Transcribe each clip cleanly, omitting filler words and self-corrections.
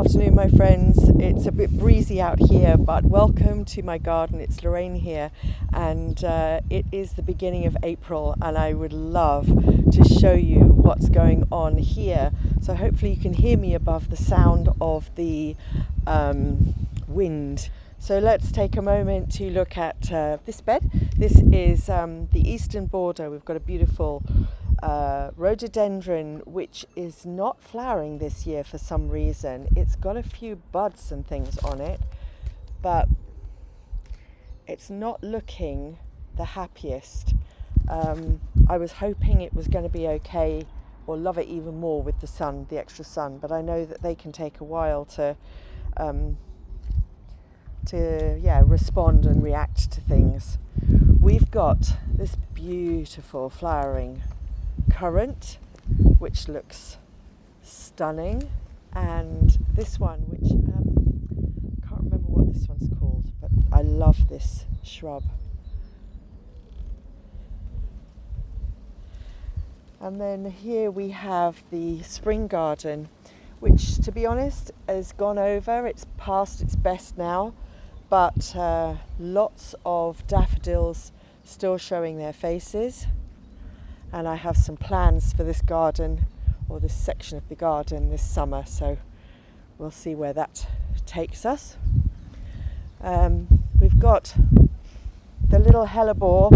afternoon, my friends. It's a bit breezy out here, but welcome to my garden. It's Lorraine here, and it is the beginning of April, and I would love to show you what's going on here. So hopefully you can hear me above the sound of the wind. So let's take a moment to look at this bed. This is the eastern border. We've got a beautiful rhododendron which is not flowering this year for some reason. It's got a few buds and things on it, but it's not looking the happiest. I was hoping it was going to be okay, or love it even more with the sun, the extra sun, but I know that they can take a while to respond and react to things. We've got this beautiful flowering currant which looks stunning, and this one which can't remember what this one's called, but I love this shrub. And then here we have the spring garden, which to be honest has gone over. It's past its best now, but lots of daffodils still showing their faces. And I have some plans for this garden, or this section of the garden, this summer, so we'll see where that takes us. We've got the little hellebore.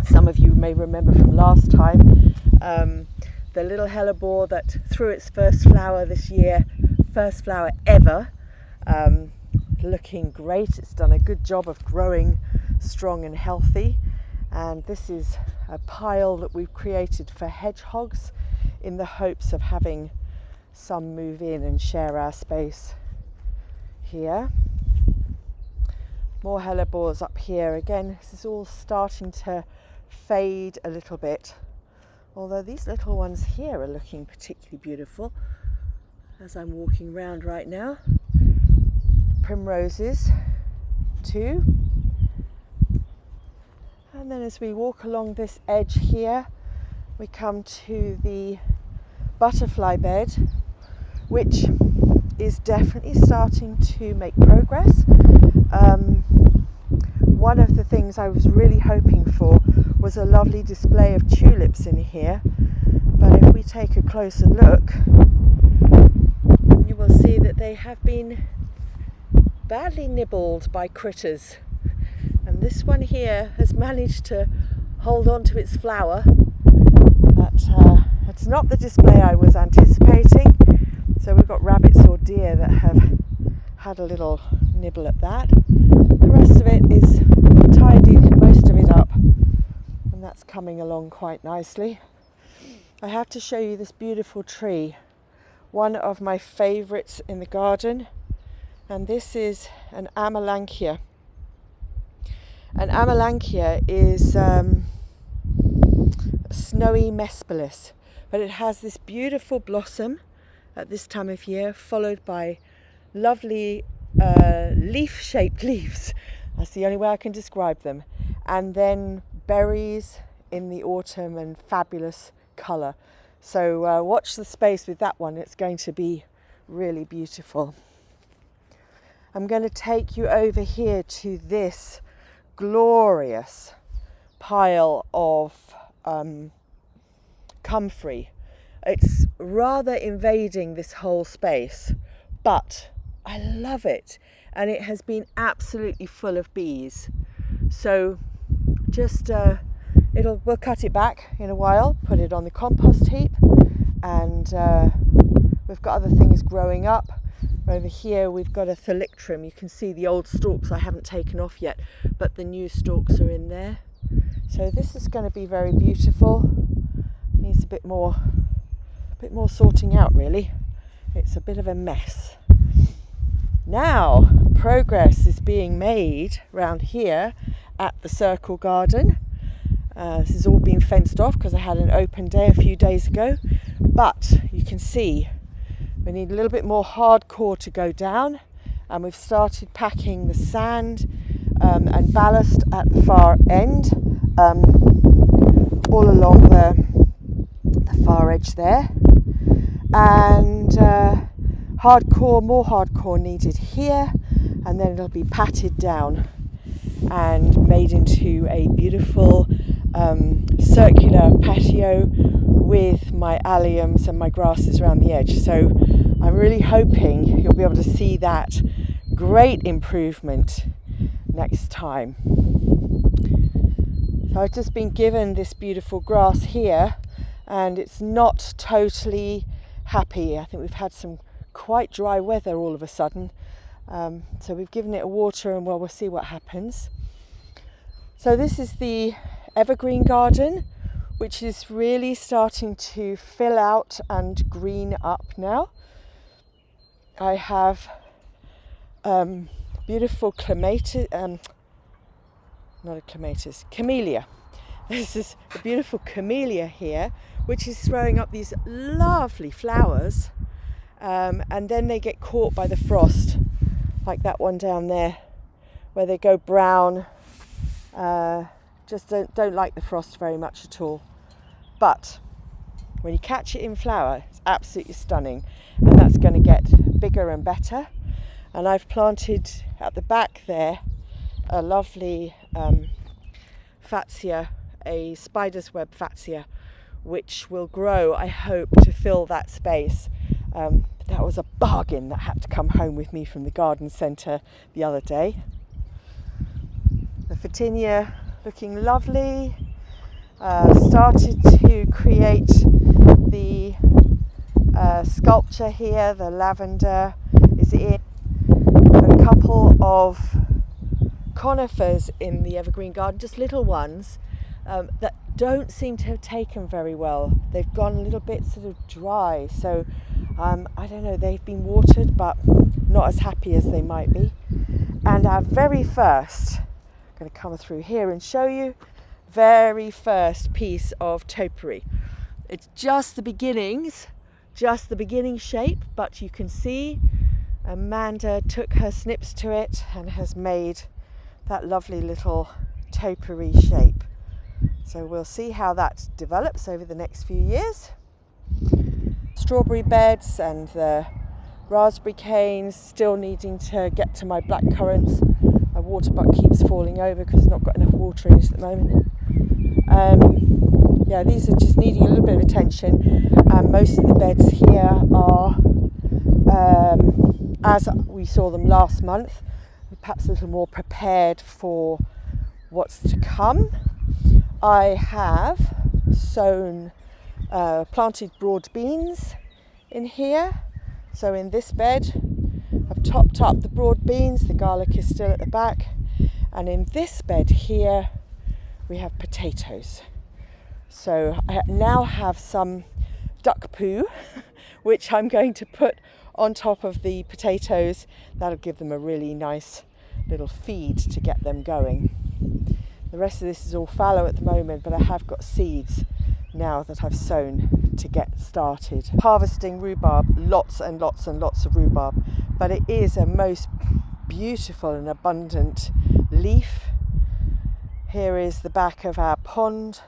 Some of you may remember from last time, the little hellebore that threw its first flower this year, first flower ever, looking great. It's done a good job of growing strong and healthy. And this is a pile that we've created for hedgehogs in the hopes of having some move in and share our space here. More hellebores up here. Again, this is all starting to fade a little bit, although these little ones here are looking particularly beautiful as I'm walking around right now. Primroses too. And then as we walk along this edge here, we come to the butterfly bed, which is definitely starting to make progress. One of the things I was really hoping for was a lovely display of tulips in here, but if we take a closer look, you will see that they have been badly nibbled by critters. And this one here has managed to hold on to its flower, but it's not the display I was anticipating. So we've got rabbits or deer that have had a little nibble at that. The rest of it is tidied most of it up, and that's coming along quite nicely. I have to show you this beautiful tree, one of my favourites in the garden, and this is an Amelanchier. An Amelanchier is a snowy mespelis, but it has this beautiful blossom at this time of year, followed by lovely leaf-shaped leaves. That's the only way I can describe them. And then berries in the autumn and fabulous colour. So watch the space with that one. It's going to be really beautiful. I'm going to take you over here to this glorious pile of comfrey. It's rather invading this whole space, but I love it, and it has been absolutely full of bees. So just we'll cut it back in a while, put it on the compost heap, and we've got other things growing up. Over here we've got a thalictrum. You can see the old stalks I haven't taken off yet, but the new stalks are in there. So this is going to be very beautiful. Needs a bit more sorting out really. It's a bit of a mess. Now progress is being made round here at the circle garden. This has all been fenced off because I had an open day a few days ago, but you can see we need a little bit more hardcore to go down, and we've started packing the sand and ballast at the far end, all along the far edge there, and more hardcore needed here, and then it'll be patted down and made into a beautiful circular patio with my alliums and my grasses around the edge. So I'm really hoping you'll be able to see that great improvement next time. So I've just been given this beautiful grass here, and it's not totally happy. I think we've had some quite dry weather all of a sudden, so we've given it a water, and we'll see what happens. So this is the evergreen garden, which is really starting to fill out and green up now. I have beautiful camellia. This is a beautiful camellia here, which is throwing up these lovely flowers, and then they get caught by the frost, like that one down there, where they go brown. Just don't like the frost very much at all. But when you catch it in flower, it's absolutely stunning, and that's going to get bigger and better. And I've planted at the back there a lovely fatsia, a spider's web fatsia, which will grow, I hope, to fill that space. That was a bargain that had to come home with me from the garden centre the other day. The Photinia looking lovely. Started to create the sculpture here. The lavender is in. Got a couple of conifers in the evergreen garden, just little ones that don't seem to have taken very well. They've gone a little bit sort of dry, so I don't know, they've been watered but not as happy as they might be. And our very first, I'm going to come through here and show you, very first piece of topiary. It's just the beginnings, just the beginning shape, but you can see Amanda took her snips to it and has made that lovely little topiary shape. So we'll see how that develops over the next few years. Strawberry beds and the raspberry canes still needing to get to my blackcurrants. My water butt keeps falling over because it's not got enough water in it at the moment. Yeah, these are just needing a little bit of attention. Most of the beds here are as we saw them last month, perhaps a little more prepared for what's to come. I have planted broad beans in here. So in this bed, I've topped up the broad beans, the garlic is still at the back. And in this bed here, we have potatoes. So I now have some duck poo, which I'm going to put on top of the potatoes. That'll give them a really nice little feed to get them going. The rest of this is all fallow at the moment, but I have got seeds now that I've sown to get started. Harvesting rhubarb, lots and lots and lots of rhubarb, but it is a most beautiful and abundant leaf. Here is the back of our pond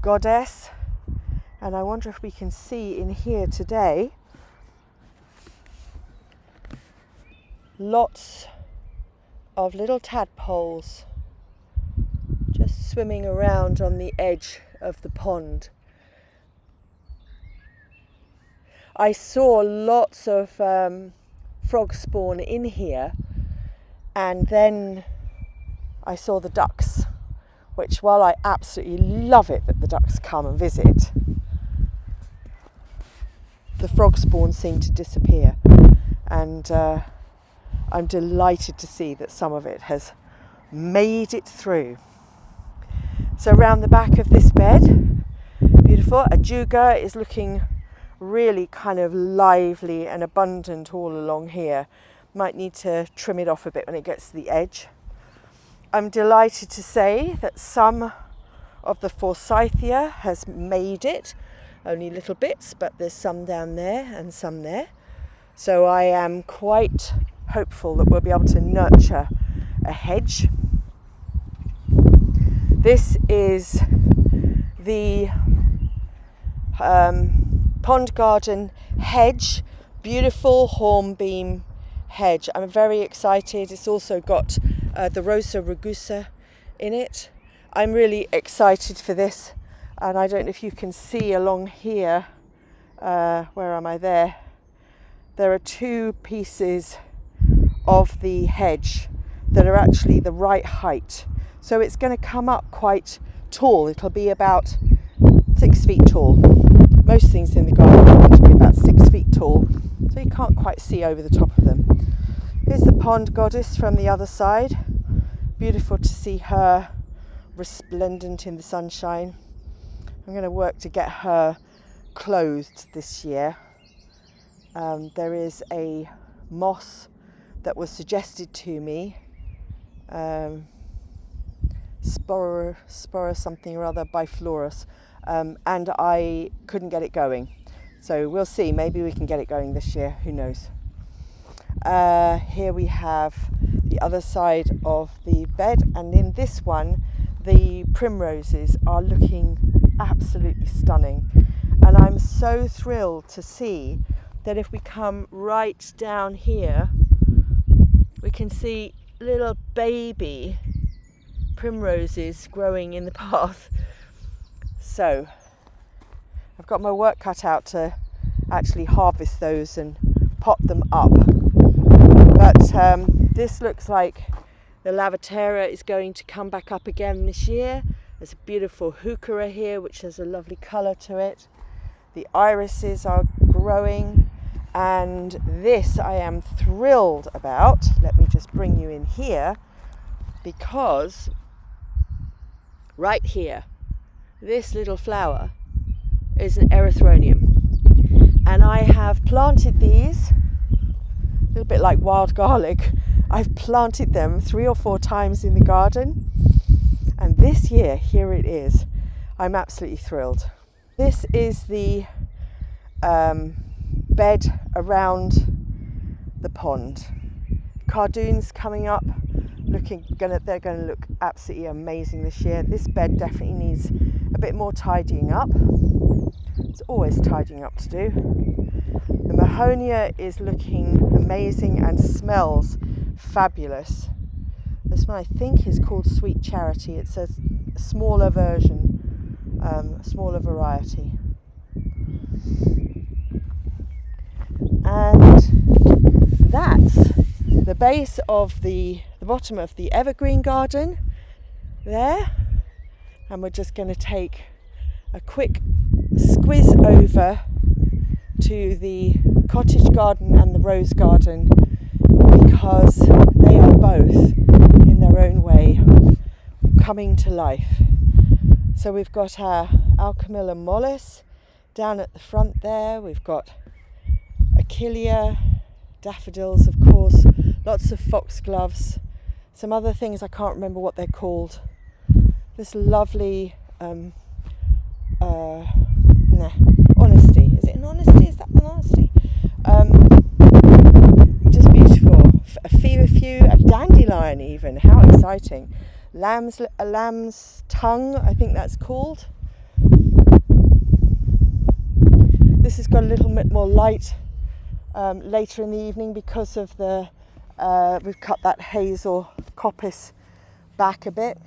goddess, and I wonder if we can see in here today lots of little tadpoles just swimming around on the edge of the pond. I saw lots of frog spawn in here, and then I saw the ducks, which, while I absolutely love it that the ducks come and visit, the frog spawn seemed to disappear, and I'm delighted to see that some of it has made it through. So around the back of this bed, beautiful, ajuga is looking really kind of lively and abundant all along here. Might need to trim it off a bit when it gets to the edge. I'm delighted to say that some of the forsythia has made it, only little bits, but there's some down there and some there. So I am quite hopeful that we'll be able to nurture a hedge. This is the pond garden hedge, beautiful hornbeam hedge. I'm very excited. It's also got the Rosa rugosa in it. I'm really excited for this, and I don't know if you can see along here, where am I there? There are two pieces of the hedge that are actually the right height. So it's going to come up quite tall. It'll be about 6 feet tall. Most things in the garden want to be about 6 feet tall, so you can't quite see over the top of them. Here's the pond goddess from the other side. Beautiful to see her resplendent in the sunshine. I'm going to work to get her clothed this year. There is a moss that was suggested to me, Spora something or other biflorus, and I couldn't get it going. So we'll see, maybe we can get it going this year, who knows. Here we have the other side of the bed, and in this one the primroses are looking absolutely stunning, and I'm so thrilled to see that if we come right down here we can see little baby primroses growing in the path. So I've got my work cut out to actually harvest those and pot them up. But this looks like the Lavatera is going to come back up again this year. There's a beautiful heuchera here which has a lovely colour to it. The irises are growing, and this I am thrilled about. Let me just bring you in here, because right here, this little flower is an erythronium, and I have planted these a little bit like wild garlic. I've planted them 3 or 4 times in the garden, and this year here it is. I'm absolutely thrilled. This is the bed around the pond. Cardoons coming up, they're going to look absolutely amazing this year. This bed definitely needs a bit more tidying up. There's always tidying up to do. The Mahonia is looking amazing and smells fabulous. This one I think is called Sweet Charity. It's a smaller version, a smaller variety. And that's the base of the bottom of the evergreen garden there, and we're just going to take a quick squiz over to the cottage garden and the rose garden, because they are both in their own way coming to life. So we've got our Alchemilla mollis down at the front there. We've got Achillea, daffodils of course, lots of foxgloves, some other things I can't remember what they're called. This lovely honesty. Is it an honesty? Is that an honesty? Just beautiful. A feverfew, a dandelion even. How exciting. A lamb's tongue, I think that's called. This has got a little bit more light later in the evening because of the we've cut that hazel coppice back a bit.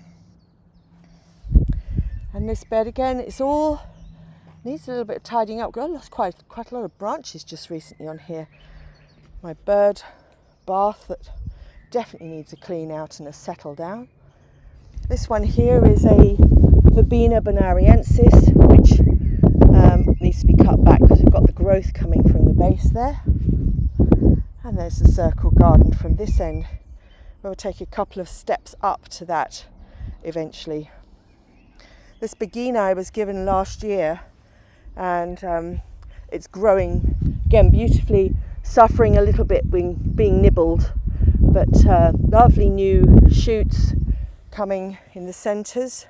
And this bed again, it's all needs a little bit of tidying up. I lost quite a lot of branches just recently on here. My bird bath that definitely needs a clean out and a settle down. This one here is a Verbena bonariensis, which needs to be cut back because we've got the growth coming from the base there. And there's the circle garden from this end. We'll take a couple of steps up to that eventually. This Begina I was given last year, and it's growing again beautifully, suffering a little bit being nibbled, but lovely new shoots coming in the centres.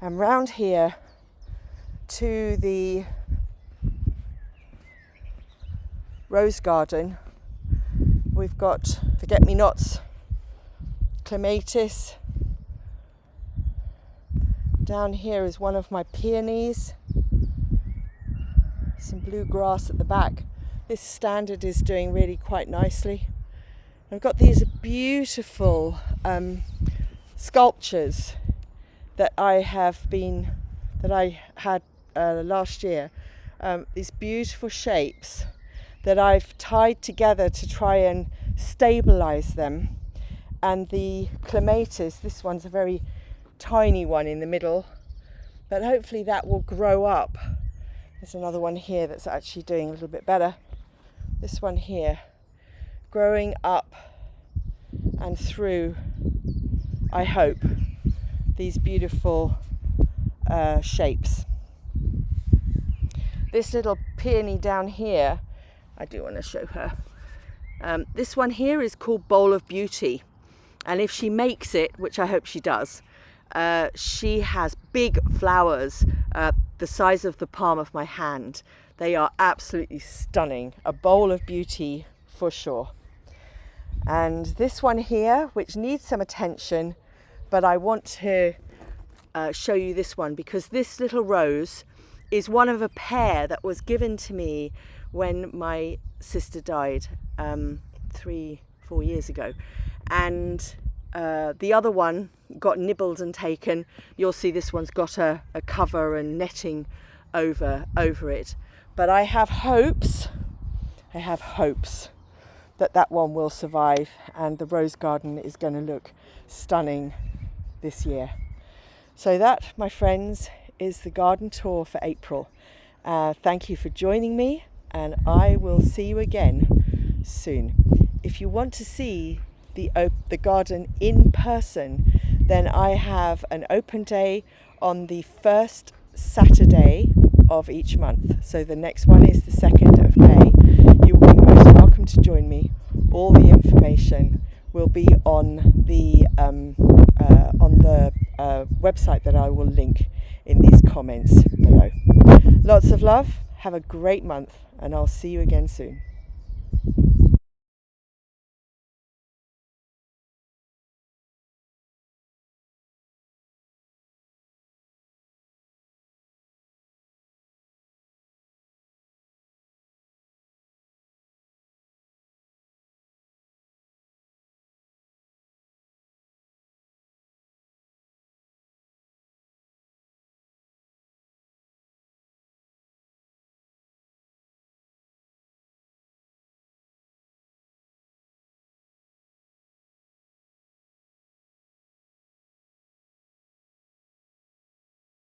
And round here to the rose garden, we've got forget-me-nots, clematis. Down here is one of my peonies. some blue grass at the back. This standard is doing really quite nicely. I've got these beautiful sculptures that I had last year. These beautiful shapes that I've tied together to try and stabilize them. And the clematis, this one's a very tiny one in the middle, but hopefully that will grow up. There's another one here that's actually doing a little bit better. This one here, growing up and through, I hope, these beautiful shapes. This little peony down here, I do want to show her. This one here is called Bowl of Beauty. And if she makes it, which I hope she does, she has big flowers the size of the palm of my hand. They are absolutely stunning. A bowl of beauty for sure. And this one here, which needs some attention, but I want to show you this one because this little rose is one of a pair that was given to me when my sister died 3-4 years ago. And the other one got nibbled and taken. You'll see this one's got a cover and netting over it. But I have hopes that one will survive and the rose garden is going to look stunning this year. So that, my friends, is the garden tour for April. Thank you for joining me, and I will see you again soon. If you want to see the garden in person, then I have an open day on the first Saturday of each month. So the next one is the 2nd of May. You will be most welcome to join me. All the information will be on the website that I will link in these comments below. Lots of love. Have a great month, and I'll see you again soon.